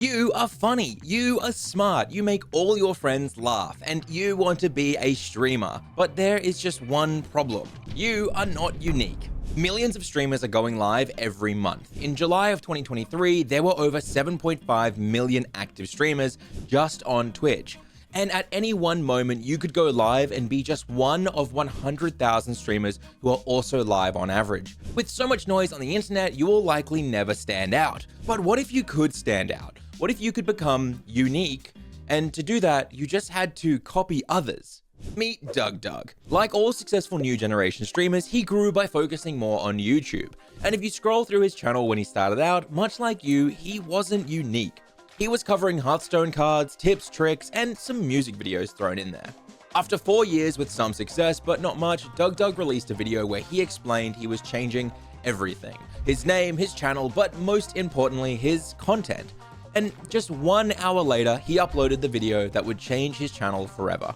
You are funny, you are smart, you make all your friends laugh, and you want to be a streamer. But there is just one problem. You are not unique. Millions of streamers are going live every month. In July of 2023, there were over 7.5 million active streamers just on Twitch. And at any one moment, you could go live and be just one of 100,000 streamers who are also live on average. With so much noise on the internet, you will likely never stand out. But what if you could stand out? What if you could become unique? And to do that, you just had to copy others. Meet DougDoug. Like all successful new generation streamers, he grew by focusing more on YouTube. And if you scroll through his channel when he started out, much like you, he wasn't unique. He was covering Hearthstone cards, tips, tricks, and some music videos thrown in there. After 4 years with some success, but not much, DougDoug released a video where he explained he was changing everything. His name, his channel, but most importantly, his content. And just 1 hour later, he uploaded the video that would change his channel forever.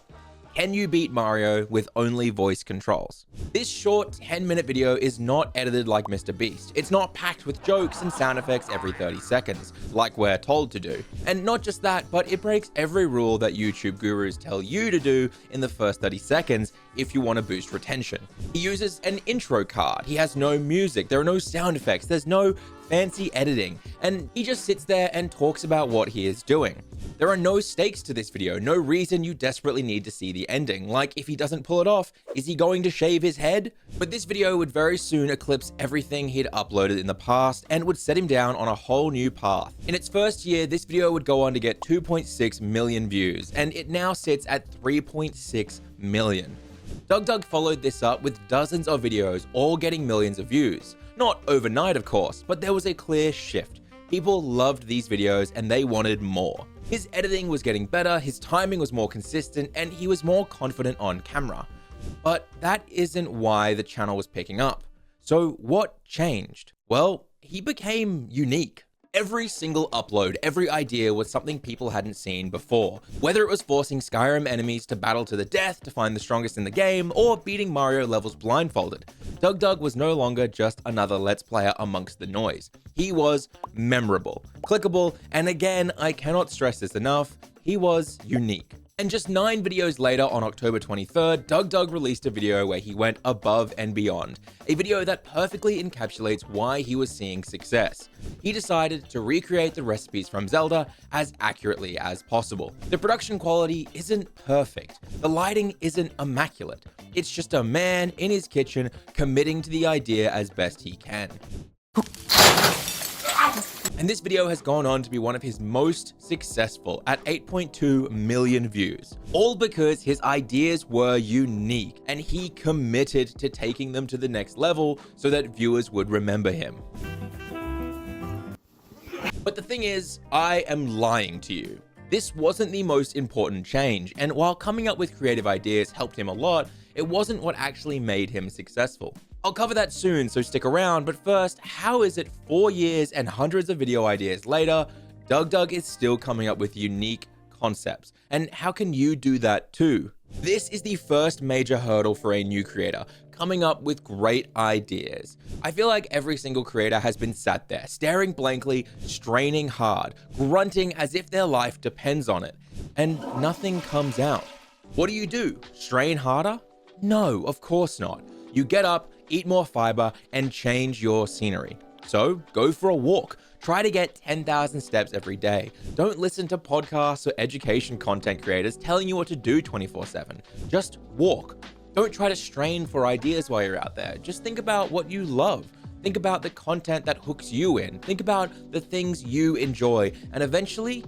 Can you beat Mario with only voice controls? This short 10-minute video is not edited like Mr. Beast. It's not packed with jokes and sound effects every 30 seconds, like we're told to do. And not just that, but it breaks every rule that YouTube gurus tell you to do in the first 30 seconds if you want to boost retention. He uses an intro card. He has no music. There are no sound effects. There's no fancy editing, and he just sits there and talks about what he is doing. There are no stakes to this video, no reason you desperately need to see the ending, like if he doesn't pull it off, is he going to shave his head? But this video would very soon eclipse everything he'd uploaded in the past and would set him down on a whole new path. In its first year, this video would go on to get 2.6 million views, and it now sits at 3.6 million. DougDoug followed this up with dozens of videos, all getting millions of views. Not overnight, of course, but there was a clear shift. People loved these videos and they wanted more. His editing was getting better, his timing was more consistent, and he was more confident on camera. But that isn't why the channel was picking up. So what changed? Well, he became unique. Every single upload, every idea was something people hadn't seen before. Whether it was forcing Skyrim enemies to battle to the death to find the strongest in the game, or beating Mario levels blindfolded, DougDoug was no longer just another Let's Player amongst the noise. He was memorable, clickable, and again, I cannot stress this enough, he was unique. And just 9 videos later, on October 23rd, DougDoug released a video where he went above and beyond. A video that perfectly encapsulates why he was seeing success. He decided to recreate the recipes from Zelda as accurately as possible. The production quality isn't perfect. The lighting isn't immaculate. It's just a man in his kitchen committing to the idea as best he can. And this video has gone on to be one of his most successful at 8.2 million views. All because his ideas were unique and he committed to taking them to the next level so that viewers would remember him. But the thing is, I am lying to you. This wasn't the most important change, and while coming up with creative ideas helped him a lot, it wasn't what actually made him successful. I'll cover that soon, so stick around, but first, how is it 4 years and hundreds of video ideas later, DougDoug is still coming up with unique concepts? And how can you do that too? This is the first major hurdle for a new creator, coming up with great ideas. I feel like every single creator has been sat there, staring blankly, straining hard, grunting as if their life depends on it, and nothing comes out. What do? Strain harder? No, of course not. You get up, eat more fiber, and change your scenery. So go for a walk. Try to get 10,000 steps every day. Don't listen to podcasts or education content creators telling you what to do 24/7. Just walk. Don't try to strain for ideas while you're out there. Just think about what you love. Think about the content that hooks you in. Think about the things you enjoy. And eventually,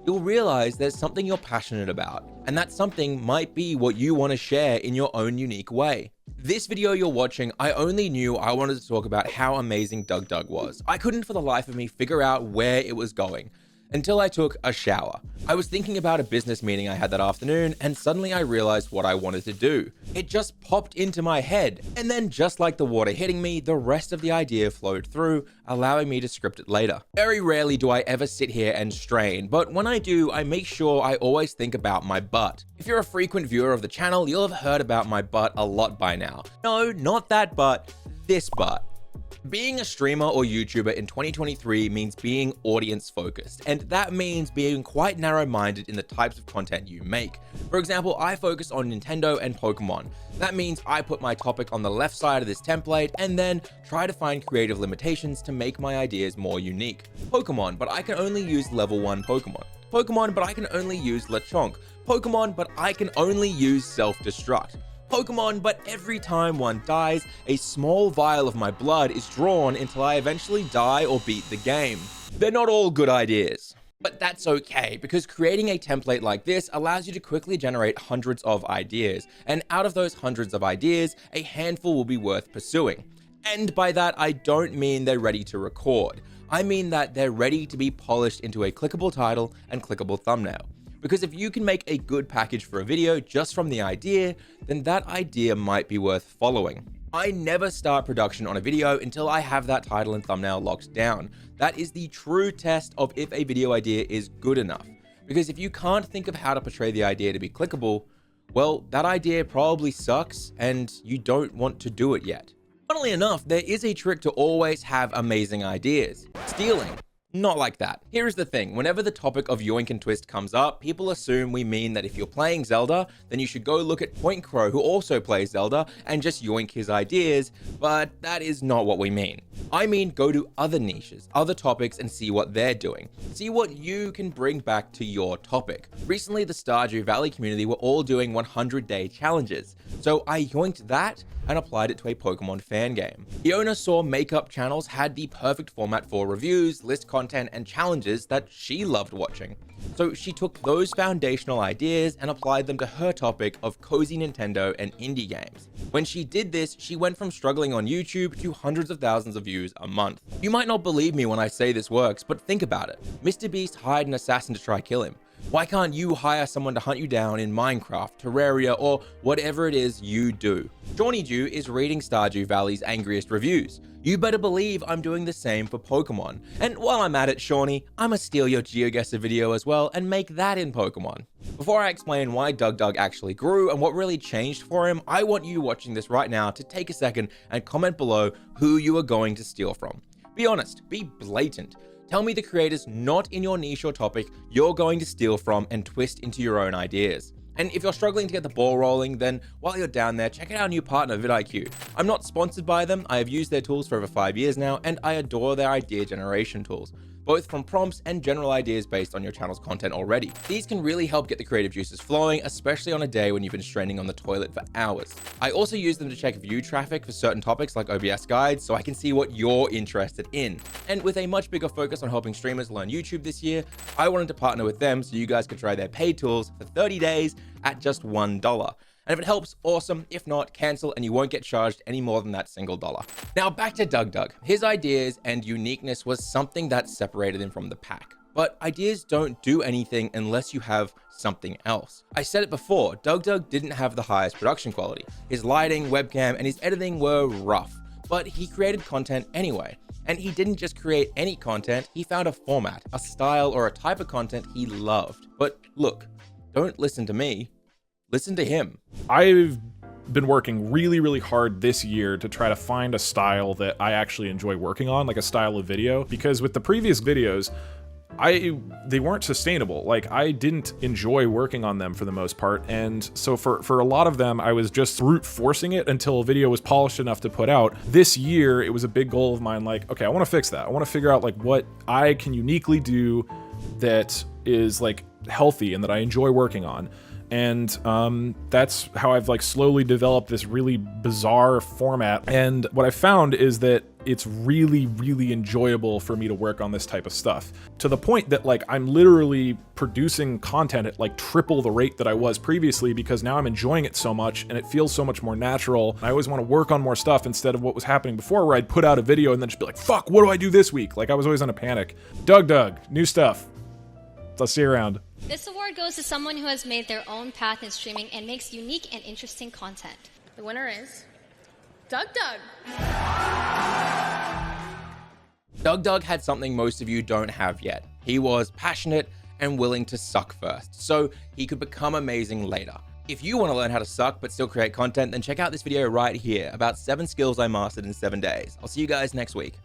you'll realize there's something you're passionate about. And that something might be what you want to share in your own unique way. This video you're watching, I only knew I wanted to talk about how amazing DougDoug was. I couldn't for the life of me figure out where it was going until I took a shower. I was thinking about a business meeting I had that afternoon, and suddenly I realized what I wanted to do. It just popped into my head, and then just like the water hitting me, the rest of the idea flowed through, allowing me to script it later. Very rarely do I ever sit here and strain, but when I do, I make sure I always think about my butt. If you're a frequent viewer of the channel, you'll have heard about my butt a lot by now. No, not that butt, this butt. Being a streamer or YouTuber in 2023 means being audience focused, and that means being quite narrow-minded in the types of content you make. For example, I focus on Nintendo and Pokemon. That means I put my topic on the left side of this template and then try to find creative limitations to make my ideas more unique. Pokemon, but I can only use level 1 Pokemon. Pokemon, but I can only use Lechonk. Pokemon, but I can only use self-destruct. Pokemon, but every time one dies, a small vial of my blood is drawn until I eventually die or beat the game. They're not all good ideas. But that's okay, because creating a template like this allows you to quickly generate hundreds of ideas, and out of those hundreds of ideas, a handful will be worth pursuing. And by that, I don't mean they're ready to record. I mean that they're ready to be polished into a clickable title and clickable thumbnail. Because if you can make a good package for a video just from the idea, then that idea might be worth following. I never start production on a video until I have that title and thumbnail locked down. That is the true test of if a video idea is good enough. Because if you can't think of how to portray the idea to be clickable, well, that idea probably sucks and you don't want to do it yet. Funnily enough, there is a trick to always have amazing ideas. Stealing. Not like that. Here's the thing, whenever the topic of Yoink and Twist comes up, people assume we mean that if you're playing Zelda, then you should go look at Point Crow, who also plays Zelda, and just yoink his ideas, but that is not what we mean. I mean go to other niches, other topics, and see what they're doing. See what you can bring back to your topic. Recently, the Stardew Valley community were all doing 100-day challenges, so I yoinked that and applied it to a Pokemon fan game. Fiona saw makeup channels had the perfect format for reviews, list content, and challenges that she loved watching. So she took those foundational ideas and applied them to her topic of cozy Nintendo and indie games. When she did this, she went from struggling on YouTube to hundreds of thousands of views a month. You might not believe me when I say this works, but think about it. Mr. Beast hired an assassin to try kill him. Why can't you hire someone to hunt you down in Minecraft, Terraria, or whatever it is you do? Shawnee Dew is reading Stardew Valley's angriest reviews. You better believe I'm doing the same for Pokemon. And while I'm at it, Shawnee, I'ma steal your GeoGuessr video as well and make that in Pokemon. Before I explain why DougDoug actually grew and what really changed for him, I want you watching this right now to take a second and comment below who you are going to steal from. Be honest, be blatant. Tell me the creators not in your niche or topic you're going to steal from and twist into your own ideas. And if you're struggling to get the ball rolling, then while you're down there, check out our new partner, VidIQ. I'm not sponsored by them, I have used their tools for over 5 years now, and I adore their idea generation tools, both from prompts and general ideas based on your channel's content already. These can really help get the creative juices flowing, especially on a day when you've been straining on the toilet for hours. I also use them to check view traffic for certain topics like OBS guides, so I can see what you're interested in. And with a much bigger focus on helping streamers learn YouTube this year, I wanted to partner with them so you guys could try their paid tools for 30 days at just $1. And if it helps, awesome. If not, cancel and you won't get charged any more than that single dollar. Now back to DougDoug. His ideas and uniqueness was something that separated him from the pack. But ideas don't do anything unless you have something else. I said it before, DougDoug didn't have the highest production quality. His lighting, webcam, and his editing were rough, but he created content anyway. And he didn't just create any content, he found a format, a style, or a type of content he loved. But look, don't listen to me. Listen to him. I've been working really hard this year to try to find a style that I actually enjoy working on, like a style of video, because with the previous videos, they weren't sustainable. Like, I didn't enjoy working on them for the most part, and so for a lot of them, I was just brute forcing it until a video was polished enough to put out. This year, it was a big goal of mine, like, okay, I want to fix that. I want to figure out like what I can uniquely do that is like healthy and that I enjoy working on. And that's how I've like slowly developed this really bizarre format. And what I found is that it's really enjoyable for me to work on this type of stuff, to the point that like I'm literally producing content at like triple the rate that I was previously, because now I'm enjoying it so much and it feels so much more natural. I always want to work on more stuff instead of what was happening before, where I'd put out a video and then just be like, fuck, what do I do this week? Like, I was always in a panic. DougDoug, new stuff. Let's see you around. This award goes to someone who has made their own path in streaming and makes unique and interesting content. The winner is DougDoug. DougDoug had something most of you don't have yet. He was passionate and willing to suck first, so he could become amazing later. If you want to learn how to suck but still create content, then check out this video right here about 7 skills I mastered in 7 days. I'll see you guys next week.